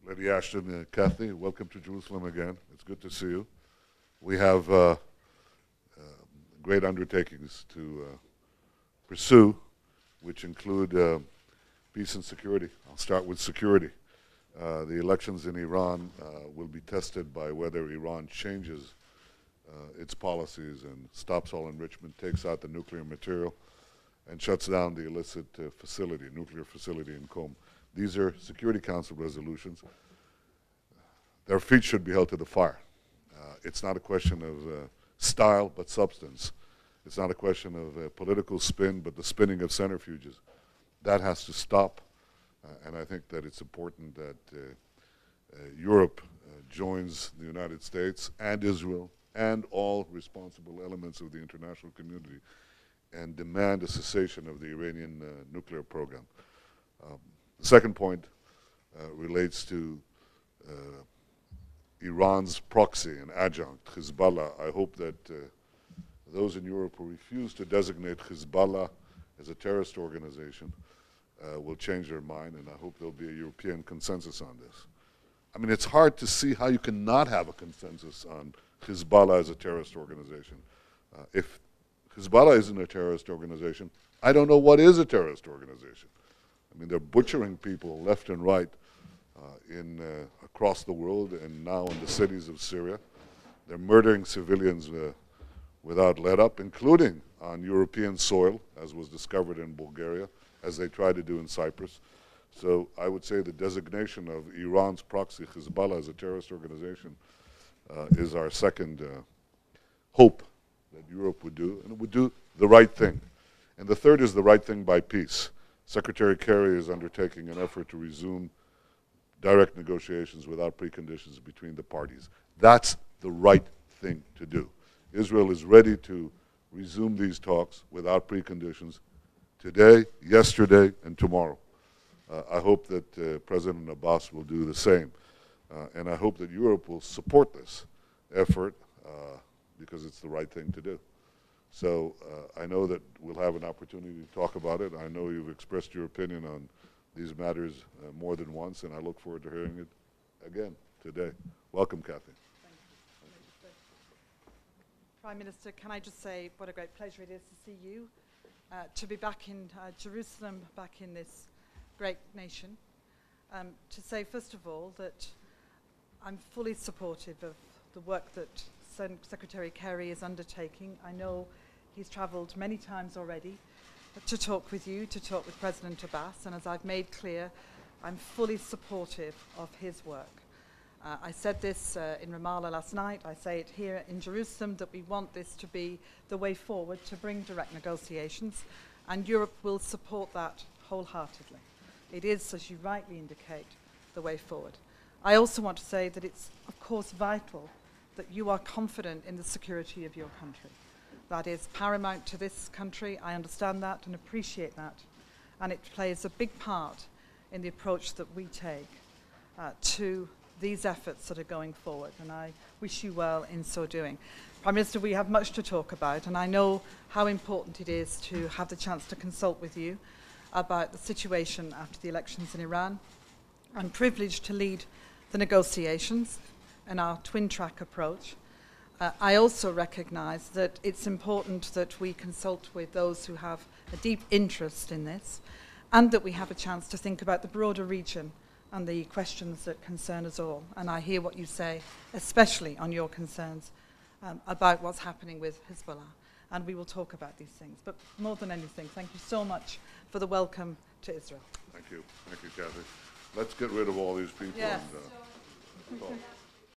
Lady Ashton, Kathy, welcome to Jerusalem again. It's good to see you. We have great undertakings to pursue, which include peace and security. I'll start with security. The elections in Iran will be tested by whether Iran changes its policies and stops all enrichment, takes out the nuclear material, and shuts down the illicit nuclear facility in Qom. These are Security Council resolutions. Their feet should be held to the fire. It's not a question of style, but substance. It's not a question of political spin, but the spinning of centrifuges. That has to stop, and I think that it's important that Europe joins the United States and Israel and all responsible elements of the international community and demand a cessation of the Iranian nuclear program. The second point relates to Iran's proxy and adjunct, Hezbollah. I hope that those in Europe who refuse to designate Hezbollah as a terrorist organization will change their mind, and I hope there'll be a European consensus on this. I mean, it's hard to see how you can not have a consensus on Hezbollah as a terrorist organization. If Hezbollah isn't a terrorist organization, I don't know what is a terrorist organization. I mean, they're butchering people left and right across the world and now in the cities of Syria. They're murdering civilians without let-up, including on European soil, as was discovered in Bulgaria, as they tried to do in Cyprus. So I would say the designation of Iran's proxy, Hezbollah, as a terrorist organization is our second hope that Europe would do, and it would do the right thing. And the third is the right thing by peace. Secretary Kerry is undertaking an effort to resume direct negotiations without preconditions between the parties. That's the right thing to do. Israel is ready to resume these talks without preconditions today, yesterday, and tomorrow. I hope that President Abbas will do the same. And I hope that Europe will support this effort because it's the right thing to do. So I know that we'll have an opportunity to talk about it. I know you've expressed your opinion on these matters more than once, and I look forward to hearing it again today. Welcome, Kathy. Thank you. Prime Minister, can I just say what a great pleasure it is to see you, to be back in Jerusalem, back in this great nation. To say, first of all, that I'm fully supportive of the work that Secretary Kerry is undertaking. I know he's travelled many times already to talk with you, to talk with President Abbas, and as I've made clear, I'm fully supportive of his work. I said this in Ramallah last night, I say it here in Jerusalem, that we want this to be the way forward to bring direct negotiations, and Europe will support that wholeheartedly. It is, as you rightly indicate, the way forward. I also want to say that it's, of course, vital that you are confident in the security of your country. That is paramount to this country. I understand that and appreciate that. And it plays a big part in the approach that we take to these efforts that are going forward. And I wish you well in so doing. Prime Minister, we have much to talk about, and I know how important it is to have the chance to consult with you about the situation after the elections in Iran. I'm privileged to lead the negotiations and our twin-track approach. I also recognise that it's important that we consult with those who have a deep interest in this, and that we have a chance to think about the broader region and the questions that concern us all. And I hear what you say, especially on your concerns about what's happening with Hezbollah. And we will talk about these things. But more than anything, thank you so much for the welcome to Israel. Thank you. Thank you, Kathy. Let's get rid of all these people. Yes. And, talk.